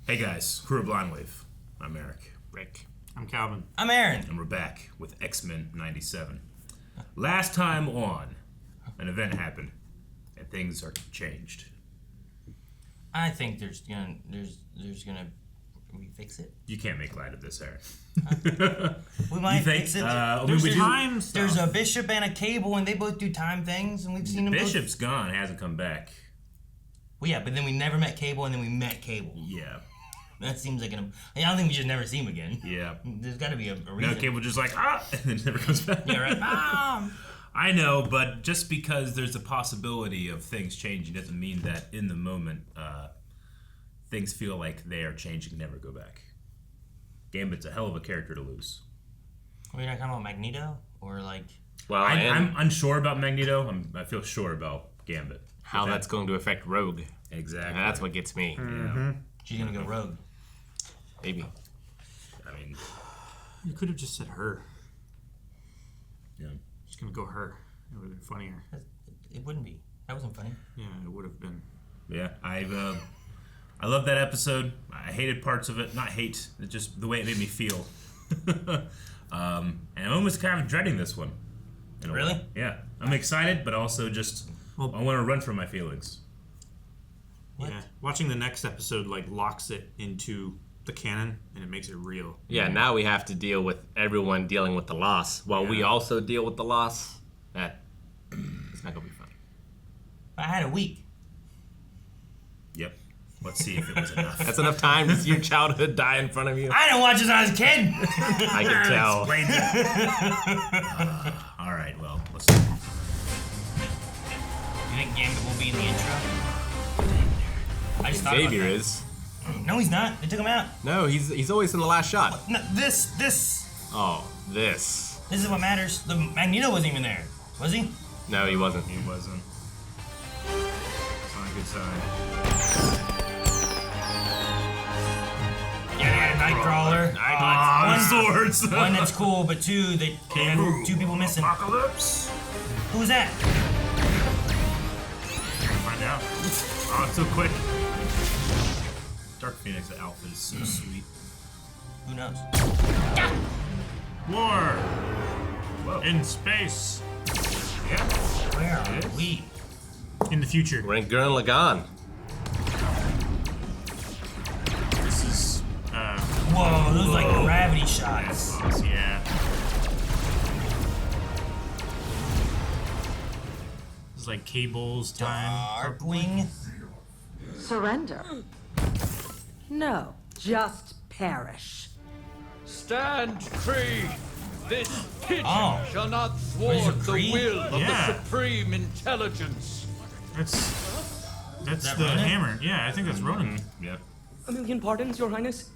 Hey guys, crew of Blindwave. I'm Eric. Rick. I'm Calvin. I'm Aaron. And we're back with XMen 97. Last time on, an event happened, and things are changed. I think there's gonna we fix it. You can't make light of this, Aaron. We might fix it. There's a bishop and a cable, and they both do time things, and we've seen them. Bishop's gone, hasn't come back. Well, yeah, but then we never met Cable, and then we met Cable. Yeah. That seems like I don't think we just never see him again. Yeah. There's got to be a reason. No, Cable just like, and then never comes back. Yeah, right. I know, but just because there's a possibility of things changing doesn't mean that in the moment things feel like they are changing, never go back. Gambit's a hell of a character to lose. Are we not talking about Magneto? Or like... Well, I'm unsure about Magneto. I feel sure about Gambit. How that's going to affect Rogue. Exactly. And that's what gets me. Mm-hmm. She's going to go Rogue. Maybe. I mean... You could have just said her. Yeah. Just gonna go her. It would have been funnier. It wouldn't be. That wasn't funny. Yeah, it would have been. Yeah, I love that episode. I hated parts of it. Not hate, just the way it made me feel. And I'm almost kind of dreading this one. Really? Way. Yeah. I'm excited, but also just I want to run from my feelings. What? Yeah. Watching the next episode locks it into the canon and it makes it real. Yeah, now we have to deal with everyone dealing with the loss while we also deal with the loss. It's not gonna be fun. I had a week. Yep. Let's see if it was enough. That's enough time to see your childhood die in front of you. I didn't watch this when I was a kid. I can tell. Explains it. All right, well, let's do it. You think Gambit will be in the intro? I just thought Xavier about that. is. No, he's not. They took him out. No, he's always in the last shot. No, this. Oh, this. This is what matters. The Magneto wasn't even there, was he? No, he wasn't. He wasn't. It's not a good sign. Yeah, they had a Nightcrawler. One swords. One that's cool, but two, they had two people missing. Apocalypse. Who was that? Find out. Oh, it's so quick. Dark Phoenix outfit is so sweet. Who knows? War. Whoa. In space. Yeah. Where are we? In the future. We're in Gurren Lagann. This is Whoa, those like gravity shots. yeah. This is like Cable's time. Darkwing. Surrender? No, just perish. Stand, Kree! This pigeon Oh. shall not What is thwart it, the Kree? will of Yeah. the Supreme Intelligence. That's that the Ronan? hammer. Yeah, I think that's Ronan. Yeah. A million pardons, Your Highness.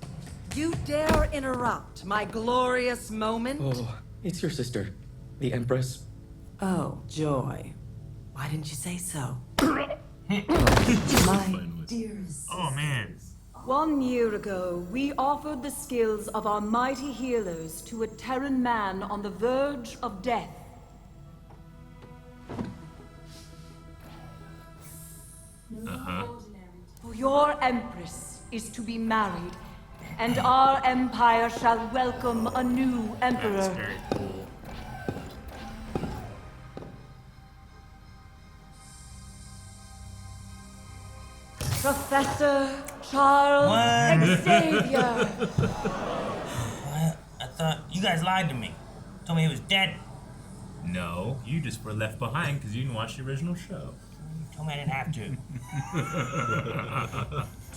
You dare interrupt my glorious moment? Oh, it's your sister, the Empress. Oh, joy. Why didn't you say so? My dearest. Oh man. 1 year ago, we offered the skills of our mighty healers to a Terran man on the verge of death. For your Empress is to be married, and our empire shall welcome a new Emperor. That's very cool. Professor Charles What? Xavier. What? I thought you guys lied to me. Told me he was dead. No, you just were left behind because you didn't watch the original show. You told me I didn't have to.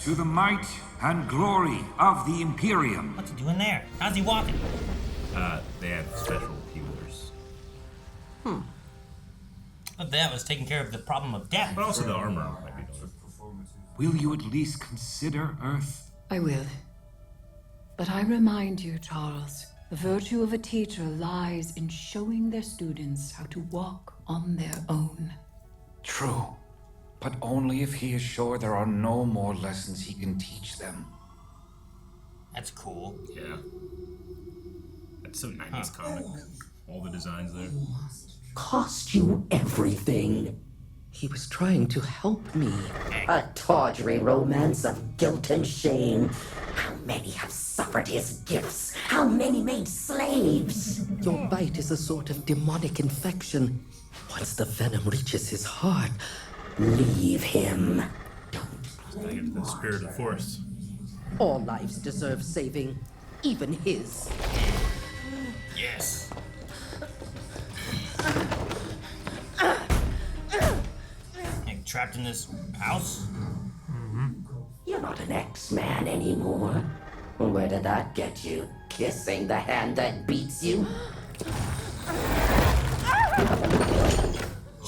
To the might and glory of the Imperium. What's he doing there? How's he walking? They have special healers. But that was taking care of the problem of death. But also the armor might be better. Will you at least consider Earth? I will. But I remind you, Charles, the virtue of a teacher lies in showing their students how to walk on their own. True. But only if he is sure there are no more lessons he can teach them. That's cool. Yeah. That's so 90s comic. All the designs there. Cost you everything. He was trying to help me. A tawdry romance of guilt and shame. How many have suffered his gifts? How many made slaves? Your bite is a sort of demonic infection. Once the venom reaches his heart, leave him. Gotta get the spirit of the force. All lives deserve saving, even his. Yes. Like trapped in this house? You're not an X-Man anymore. Where did that get you? Kissing the hand that beats you?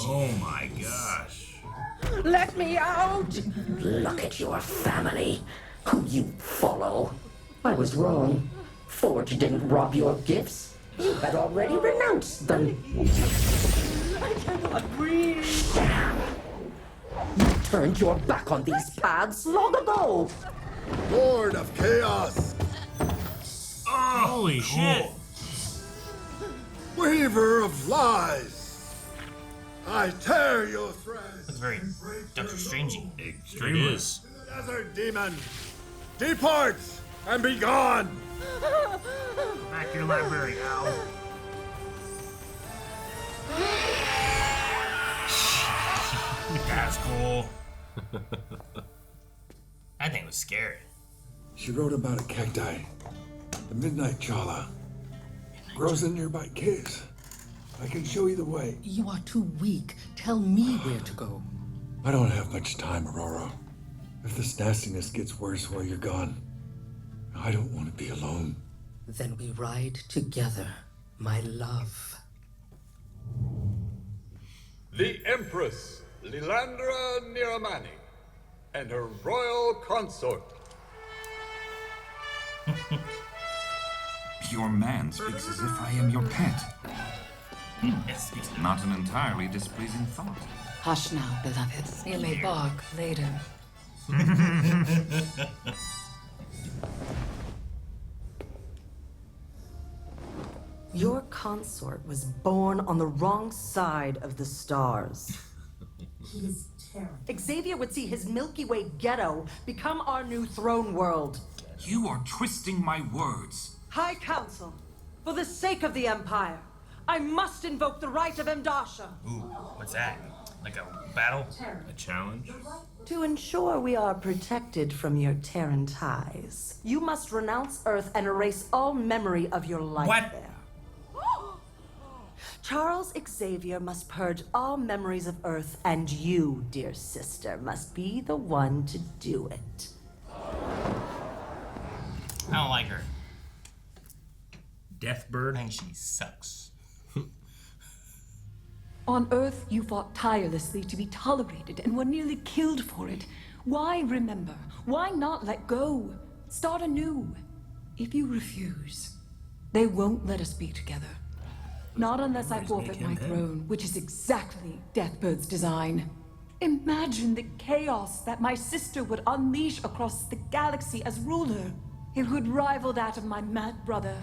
Oh my gosh. Let me out! Look at your family, who you follow. I was wrong. Forge didn't rob your gifts. You had already renounced them. I cannot breathe. Damn. You turned your back on these paths long ago. Lord of Chaos. Oh, holy shit. Weaver of lies. I tear your threads. That's very Doctor Strangey. Extremely. It is. Desert demon, depart and be gone. Back to your library, Al. That's cool. That thing was scary. She wrote about a cacti, the midnight chala. Grows in nearby caves. I can show you the way. You are too weak. Tell me where to go. I don't have much time, Aurora. If this nastiness gets worse while you're gone, I don't want to be alone. Then we ride together, my love. The Empress, Lilandra Niramani, and her royal consort. Your man speaks as if I am your pet. Not an entirely displeasing thought. Hush now, beloved. You may bark later. Your consort was born on the wrong side of the stars. He is terrible. Xavier would see his Milky Way ghetto become our new throne world. You are twisting my words. High Council, for the sake of the Empire, I must invoke the right of Mdasha. Ooh, what's that? Like a battle? A challenge? To ensure we are protected from your Terran ties, you must renounce Earth and erase all memory of your life there. Charles Xavier must purge all memories of Earth, and you, dear sister, must be the one to do it. I don't like her. Deathbird? I think she sucks. On Earth, you fought tirelessly to be tolerated and were nearly killed for it. Why remember? Why not let go? Start anew. If you refuse, they won't let us be together. Not unless I forfeit my throne, which is exactly Deathbird's design. Imagine the chaos that my sister would unleash across the galaxy as ruler. It would rival that of my mad brother.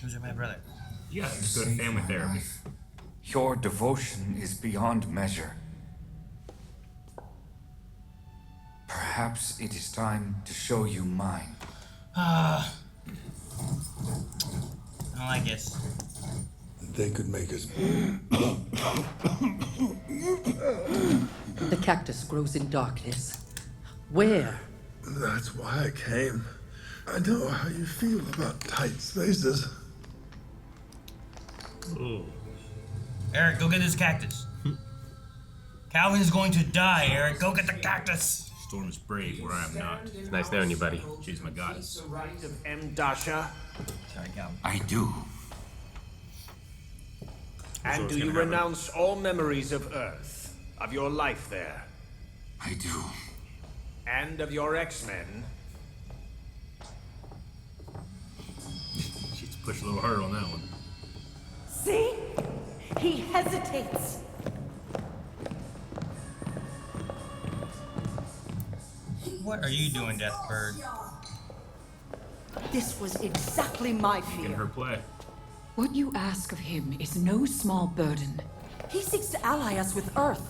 Who's your mad brother? Yeah, just go to family therapy. Your devotion is beyond measure. Perhaps it is time to show you mine. I don't like this. They could make us. The cactus grows in darkness. Where? That's why I came. I know how you feel about tight spaces. Ooh. Eric, go get this cactus. Calvin's going to die, Eric. Go get the cactus. Storm is brave where I am not. It's nice knowing you, buddy. She's my goddess. The right of Mdasha. Sorry, Calvin. I do. And do you renounce all memories of Earth, of your life there? I do. And of your X-Men? She's pushed a little harder on that one. See? He hesitates. What are you doing, Deathbird? This was exactly my In fear. her play. What you ask of him is no small burden. He seeks to ally us with Earth.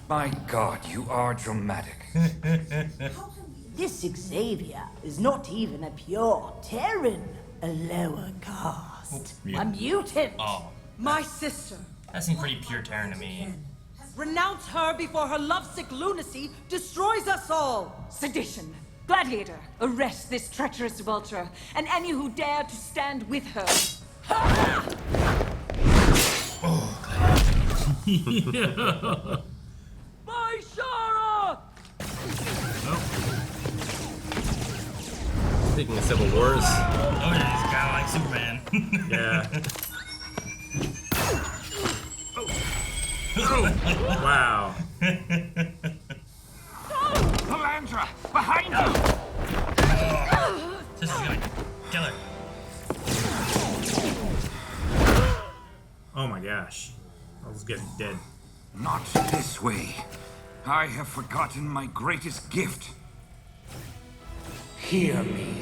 My God, you are dramatic. This Xavier is not even a pure Terran, a lower caste. A mutant. Oh. My sister. That seems pretty pure Terran to me. Renounce her before her lovesick lunacy destroys us all. Sedition. Gladiator, arrest this treacherous vulture, and any who dare to stand with her. Oh, Yeah. My Shara! Speaking of Civil Wars. Oh yeah, he's kind of like Superman. Yeah. Oh. Wow. Palandra, behind you! This is gonna kill her. Oh my gosh. I was getting dead. Not this way. I have forgotten my greatest gift. Hear me.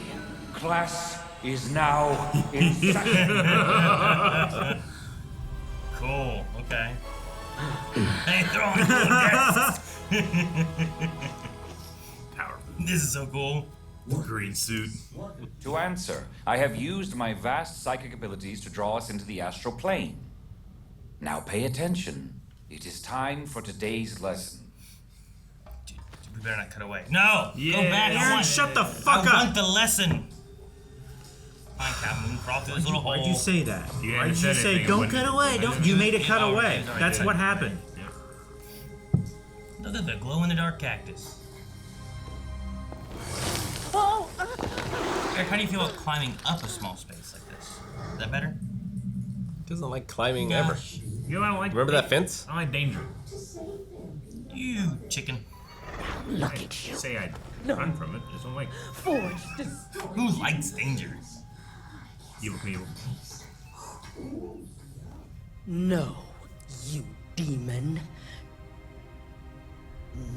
Class is now in session. Cool, okay. Hey, throw on the Powerful. This is so cool. Green suit. To answer, I have used my vast psychic abilities to draw us into the astral plane. Now pay attention. It is time for today's lesson. We better not cut away. No! Yeah, Go back. Aaron, shut the fuck I up. want the lesson. Fine, Captain. We can crawl through this little hole. Why'd you say that? You Why'd you said say, anything, don't it cut wouldn't- away? Don't. You made it cut Oh, away. okay, sorry, That's good. what happened. Look at the glow-in-the-dark cactus. Oh! Eric, how do you feel about climbing up a small space like this? Is that better? Doesn't like climbing ever. You know, I don't like. Remember that fence? I like danger. You chicken. Look at you. Say I run from it. Just don't like. Forged. Who likes danger? Evil Knievel. No, you demon.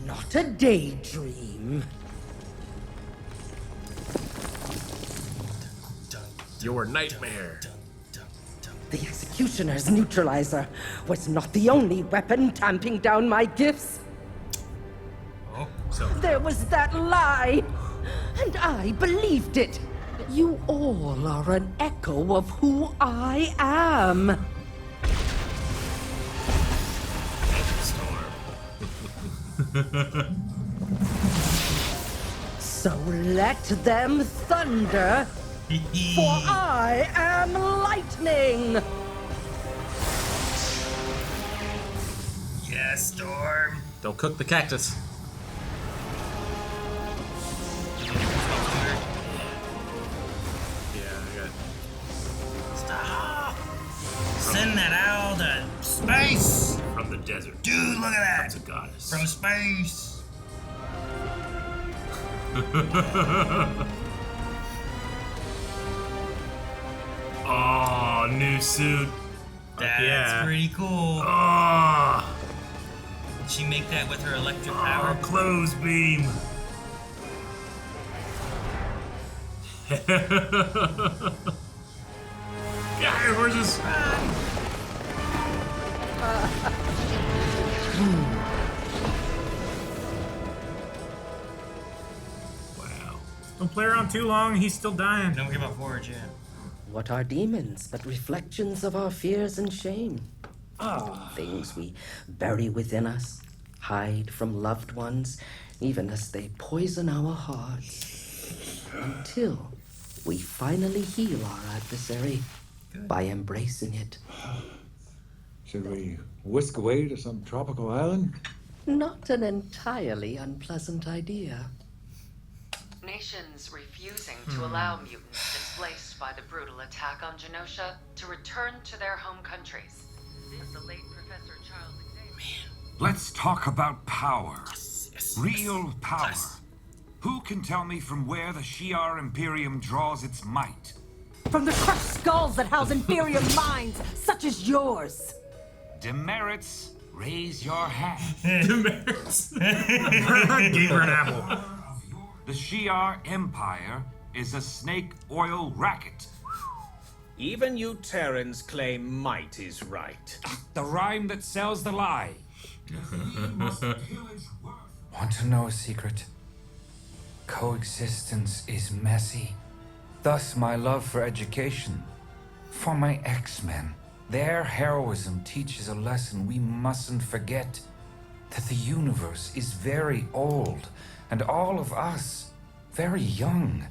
Not a daydream. Your nightmare. The Executioner's neutralizer was not the only weapon tamping down my gifts. Oh, so. There was that lie, and I believed it. You all are an echo of who I am. So let them thunder, for I am lightning. Yes, Storm. Don't cook the cactus. Stop! Send that owl to space! From the desert. Dude, look at that! That's a goddess. From space! Oh, new suit. That's yeah. pretty cool. Oh, Did she make that with her electric power? clothes beam. Yeah, horses. Wow. Don't play around too long. He's still dying. Don't give up Forge, yeah. What are demons but reflections of our fears and shame? Things we bury within us, hide from loved ones, even as they poison our hearts. Until we finally heal our adversary by embracing it. Should we whisk away to some tropical island? Not an entirely unpleasant idea. Nations refusing to allow mutants displaced by the brutal attack on Genosha to return to their home countries. As the late Professor Charles Xavier. Let's talk about power. Real power. Who can tell me from where the Shi'ar Imperium draws its might? From the crushed skulls that house Imperium minds, such as yours. Demerits, raise your hand. Demerits. Gave her an apple. The Shi'ar Empire is a snake oil racket. Even you Terrans claim might is right. The rhyme that sells the lie. Want to know a secret? Coexistence is messy. Thus my love for education. For my XMen. Their heroism teaches a lesson we mustn't forget. That the universe is very old, and all of us very young.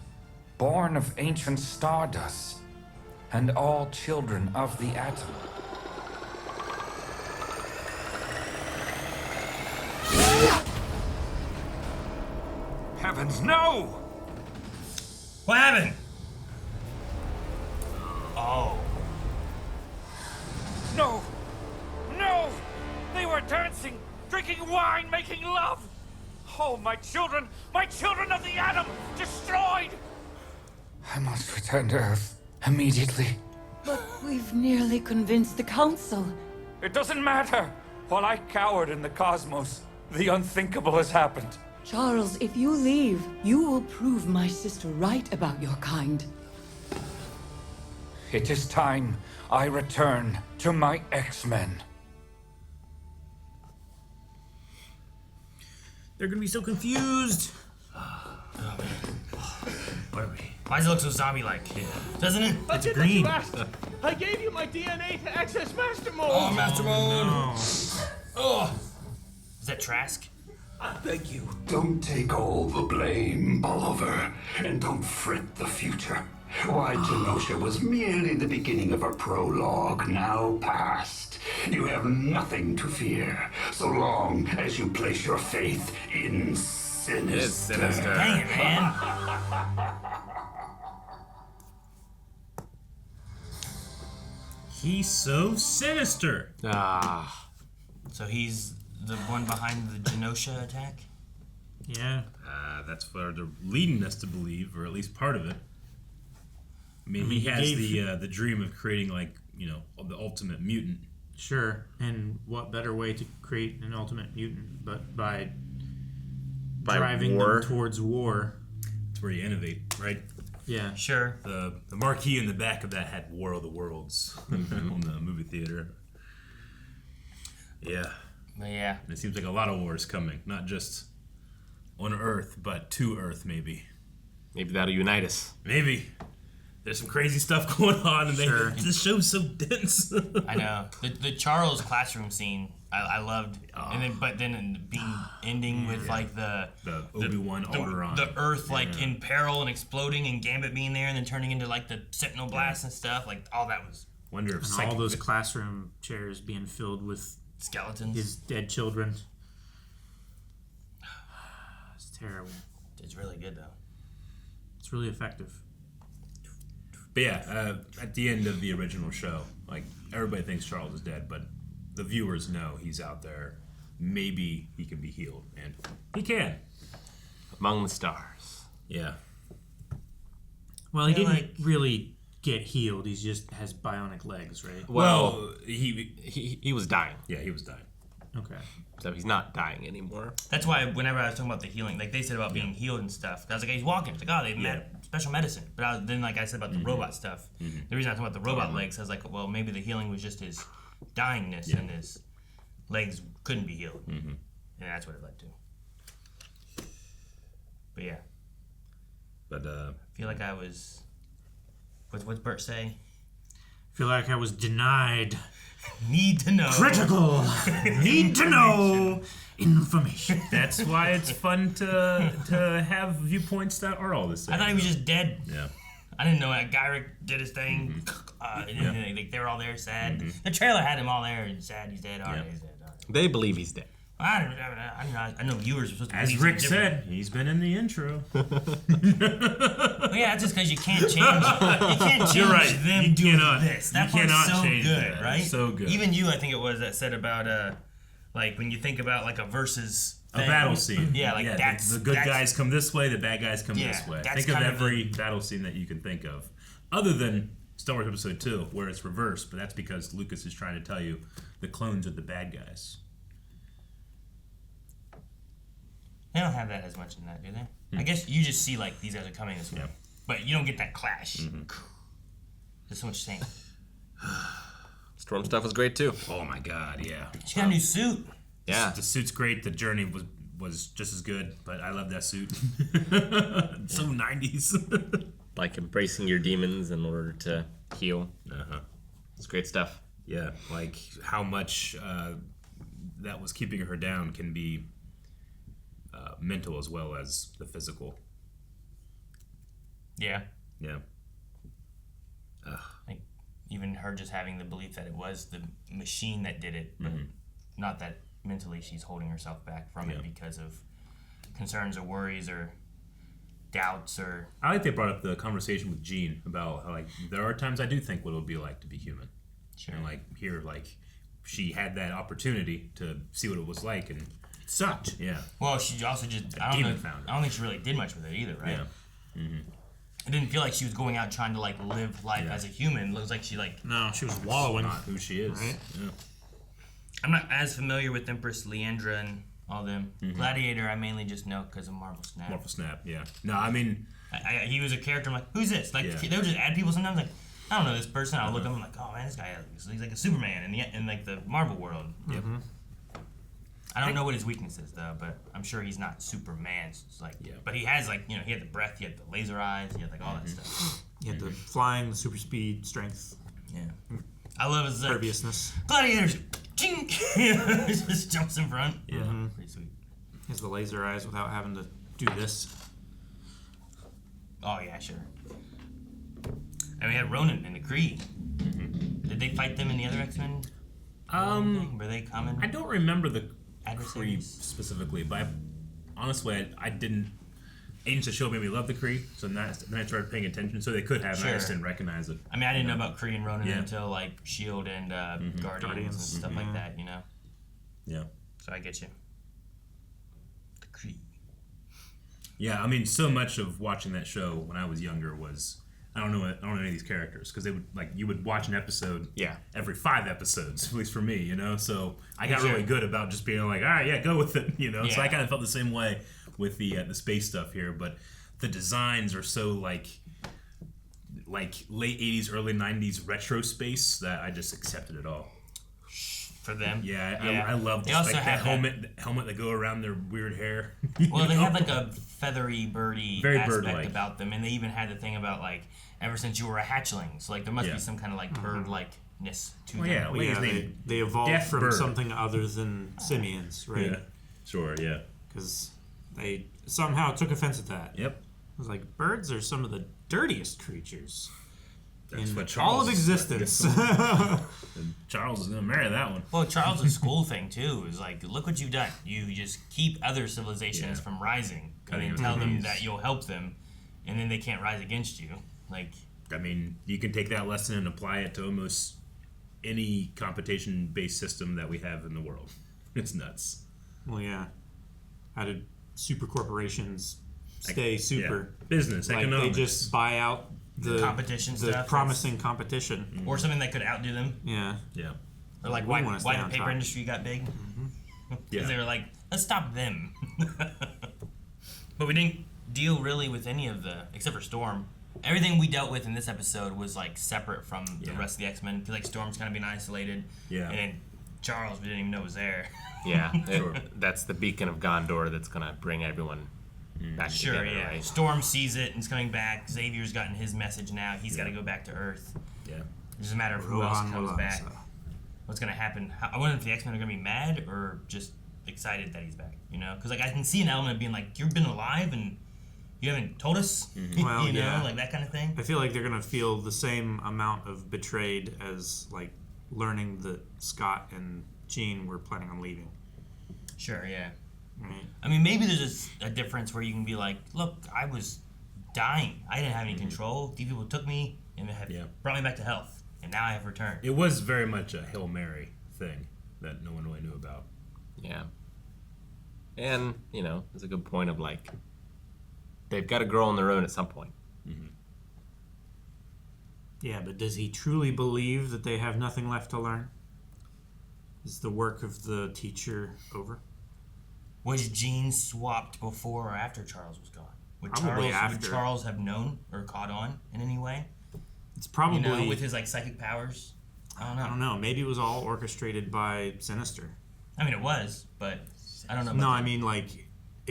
Born of ancient stardust, and all children of the atom. Heavens, no! What happened? Oh. No! No! They were dancing, drinking wine, making love! Oh, my children of the atom, destroyed! I must return to Earth immediately. But we've nearly convinced the Council. It doesn't matter! While I cowered in the cosmos, the unthinkable has happened. Charles, if you leave, you will prove my sister right about your kind. It is time I return to my XMen. They're gonna be so confused. Oh man. Where are we? Why does it look so zombie-like? Yeah. Doesn't it? It's green. I gave you my DNA to access Master Mode. Oh, Master Mode. No. Oh. Is that Trask? I beg you. Don't take all the blame, Oliver, and don't fret the future. Why, Genosha was merely the beginning of a prologue, now past. You have nothing to fear, so long as you place your faith in Sinister. It's Sinister. Dang it, man. He's so sinister. Ah. So he's the one behind the Genosha attack? Yeah. That's what they're leading us to believe, or at least part of it. I mean, he has the dream of creating, like, you know, the ultimate mutant. Sure. And what better way to create an ultimate mutant but by driving war. them towards war? That's where you innovate, right? Yeah. Sure. The marquee in the back of that had War of the Worlds on the movie theater. Yeah. But yeah. And it seems like a lot of wars coming, not just on Earth, but to Earth, maybe. Maybe that'll unite us. Maybe. There's some crazy stuff going on, and Sure. this show's so dense. I know. The Charles classroom scene, I loved. But then ending with like the Obi-Wan Alderaan. The Earth like in peril and exploding, and Gambit being there, and then turning into like the Sentinel blast and stuff. Like all that was. Wonder if and all those classroom chairs being filled with skeletons, his dead children. It's terrible. It's really good though. It's really effective. But yeah, at the end of the original show, like, everybody thinks Charles is dead, but the viewers know he's out there. Maybe he can be healed, and he can. Among the stars. Yeah. Well, he didn't really get healed. He just has bionic legs, right? Well, he was dying. Yeah, he was dying. Okay. So he's not dying anymore. That's why whenever I was talking about the healing, like they said about being healed and stuff, I was like, he's walking. It's like, oh, they met special medicine. But then, like I said about the robot stuff, the reason I was talking about the robot legs, I was like, well, maybe the healing was just his dyingness and his legs couldn't be healed. And that's what it led to. But yeah. But I feel like I was. What's Bert say? I feel like I was denied. Need to know. Critical. Need to know information. That's why it's fun to have viewpoints that are all the same. I thought he was just dead. Yeah. I didn't know that Gyrick did his thing. And then they were all there sad. The trailer had him all there and sad. He's dead. All right, he's dead. All right. They believe he's dead. I know viewers are supposed to. As believe Rick something said, he's been in the intro. Well, yeah, that's just because you can't change. You can't change You're right. them You doing cannot- this. That you part's cannot so change good, that. right? So good. Even you, I think it was, that said about like when you think about like a versus A thing. battle scene. Yeah, like that's the good guys come this way, the bad guys come this way. that's Think of kind of every battle scene that you can think of, other than Star Wars Episode 2, where it's reversed. But that's because Lucas is trying to tell you the clones are the bad guys. They don't have that as much in that, do they? I guess you just see like these guys are coming this way, but you don't get that clash. There's so much same. Storm stuff was great too. Oh my god, yeah. She got a new suit. Yeah. The suit's great. The journey was just as good, but I love that suit. So 90s. Like embracing your demons in order to heal. Uh-huh. It's great stuff. Yeah, like how much that was keeping her down can be mental as well as the physical. Yeah. Yeah. Like even her just having the belief that it was the machine that did it, but not that mentally she's holding herself back from it because of concerns or worries or doubts or... I like they brought up the conversation with Jean about how, like, there are times I do think what it would be like to be human. Sure. And, like, here, like, she had that opportunity to see what it was like, and it sucked. Yeah. Well, she also just... I don't think she really did much with it either, right? Yeah. Mm-hmm. It didn't feel like she was going out trying to, like, live life as a human. It looks like she, like... No, she was wallowing. Not who she is. Right? Yeah. I'm not as familiar with Empress Leandra and all them. Gladiator, I mainly just know because of Marvel Snap. Marvel Snap, yeah. No, I mean... he was a character, I'm like, who's this? Like, they would just add people sometimes, like, I don't know this person. I'll look up, I'm like, oh man, this guy, he's like a Superman in like, the Marvel world. Yep. I don't know what his weakness is, though, but I'm sure he's not Superman. It's like, but he has, like, you know, he had the breath, he had the laser eyes, he had, like, all that stuff. He had the flying, the super speed, strength. Yeah. I love his perviousness. Gladiators, ching! Just jumps in front. Yeah. Pretty sweet. He has the laser eyes without having to do this. Oh, yeah, sure. And we had Ronan and the Kree. Did they fight them in the other X-Men? Were they common? I don't remember the Kree adversaries specifically, but honestly, I didn't. Agents of S.H.I.E.L.D. made me love the Kree, so then I started paying attention. So they could have, and I just didn't recognize it. I mean, I didn't know about Kree and Ronan until, like, S.H.I.E.L.D. and Guardians and stuff like that, you know? Yeah. So I get you. The Kree. Yeah, I mean, so much of watching that show when I was younger was I don't know any of these characters because they would you would watch an episode every 5 episodes, at least for me, you know. So I got really good about just being like, all right, yeah, go with it, you know. So I kind of felt the same way with the space stuff here, but the designs are so like late 80s, early 90s retro space that I just accepted it all. For them, I love just like that helmet that go around their weird hair. Well, they have like a feathery, birdy Very aspect bird-like about them, and they even had the thing about like ever since you were a hatchling, so like there must be some kind of like bird-likeness to them. They evolved from something other than simians, right? Yeah, sure, yeah. Because they somehow took offense at that. Yep. It was like birds are some of the dirtiest creatures. That's in what Charles all of existence. Charles is gonna marry that one. Well, Charles' school thing too is like, look what you've done. You just keep other civilizations from rising, and then tell them that you'll help them, and then they can't rise against you. Like, I mean, you can take that lesson and apply it to almost any competition-based system that we have in the world. It's nuts. Well, yeah. How did super corporations stay super? Yeah. Business, like economics. They just buy out the competition the stuff, promising competition, or something that could outdo them. Yeah. Or like why the paper industry got big. Because they were like, let's stop them. But we didn't deal really with any of except for Storm. Everything we dealt with in this episode was like separate from the rest of the X-Men. Because like Storm's kind of being isolated. Yeah. And then Charles, we didn't even know was there. Yeah, that's the beacon of Gondor that's gonna bring everyone back together. Right? Storm sees it and is coming back. Xavier's gotten his message now. He's got to go back to Earth. Yeah. It's just a matter of who else comes back. What's gonna happen? I wonder if the X-Men are gonna be mad or just excited that he's back. You know, because like I can see an element of being like, you've been alive and you haven't told us. Well, you know, like that kind of thing. I feel like they're gonna feel the same amount of betrayed as like learning that Scott and Jean were planning on leaving. Sure, yeah. Right. I mean, maybe there's just a difference where you can be like, look, I was dying. I didn't have any control. These people took me and have brought me back to health. And now I have returned. It was very much a Hail Mary thing that no one really knew about. Yeah. And, you know, there's a good point of like, they've got to grow on their own at some point. Yeah, but does he truly believe that they have nothing left to learn? Is the work of the teacher over? Was Jean swapped before or after Charles was gone? Would Probably Charles, after. Would Charles have known or caught on in any way? It's probably with his like psychic powers. I don't know. Maybe it was all orchestrated by Sinister. I mean, it was, but I don't know. No, I mean like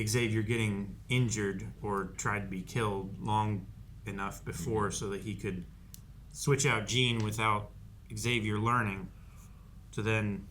Xavier getting injured or tried to be killed long enough before so that he could switch out Jean without Xavier learning to then.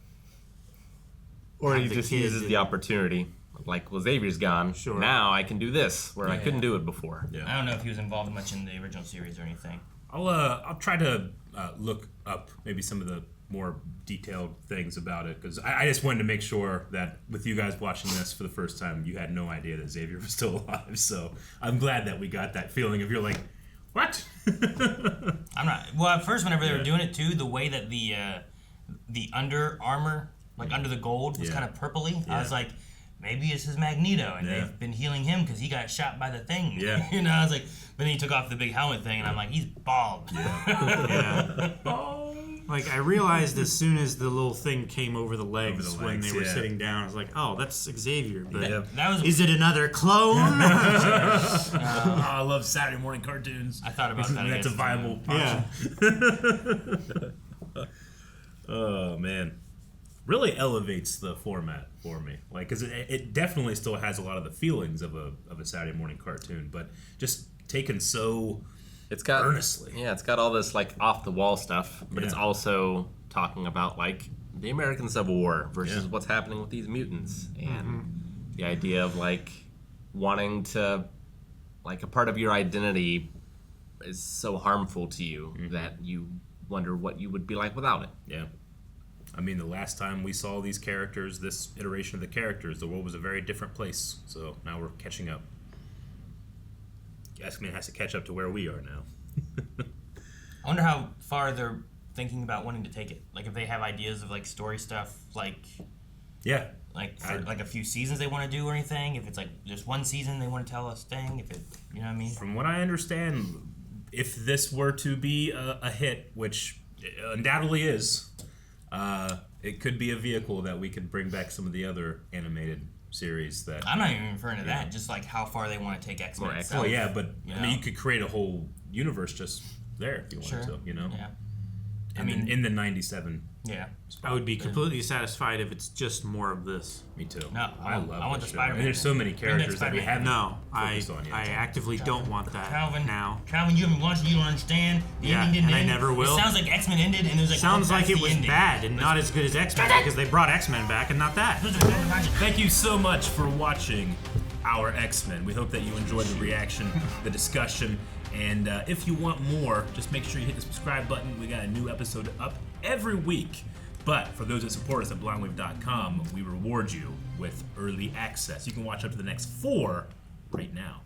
Or he just uses the opportunity. Like, well, Xavier's gone. Sure. Now I can do this where I couldn't do it before. Yeah. I don't know if he was involved much in the original series or anything. I'll try to look up maybe some of the more detailed things about it, because I just wanted to make sure that with you guys watching this for the first time, you had no idea that Xavier was still alive. So I'm glad that we got that feeling of you're like, what? I'm not. Well, at first, whenever they were doing it too, the way that the under armor, like under the gold, was kind of purpley. I was like, maybe it's his Magneto, and they've been healing him because he got shot by the thing. Yeah. You know, I was like, but then he took off the big helmet thing, and I'm like, he's bald. Like, I realized as soon as the little thing came over the legs, when they were sitting down, I was like, oh, that's Xavier. But that was. Is it another clone? I love Saturday morning cartoons. I thought about that. That's a viable option. Yeah. Oh, man. Really elevates the format for me, like, because it definitely still has a lot of the feelings of a Saturday morning cartoon, but just taken so earnestly. Yeah, it's got all this like off the wall stuff, but it's also talking about like the American Civil War versus what's happening with these mutants, and the idea of like wanting to, like, a part of your identity is so harmful to you that you wonder what you would be like without it. Yeah. I mean, the last time we saw these characters, this iteration of the characters, the world was a very different place. So now we're catching up. XMen has to catch up to where we are now. I wonder how far they're thinking about wanting to take it. Like, if they have ideas of like story stuff, like like for like a few seasons they want to do or anything. If it's like just one season they want to tell us thing. If it, you know what I mean. From what I understand, if this were to be a hit, which undoubtedly is. It could be a vehicle that we could bring back some of the other animated series that... I'm not even referring to that, just like how far they want to take X-Men itself. Well, yeah, but I mean, you could create a whole universe just there if you wanted to, you know? Yeah. In the 97. Yeah. I would be completely satisfied if it's just more of this. Me too. No, I want the Spider-Man. And there's so many characters that we haven't focused on yet. I actively don't want that now. Calvin, you haven't watched it, you don't understand. The ending didn't end. I never will. It sounds like X-Men ended, and it was like... Sounds like it was bad and not as good as X-Men because they brought X-Men back and not that. Thank you so much for watching our X-Men. We hope that you enjoyed the reaction, the discussion, and if you want more, just make sure you hit the subscribe button. We got a new episode up every week. But for those that support us at blindwave.com, we reward you with early access. You can watch up to the next 4 right now.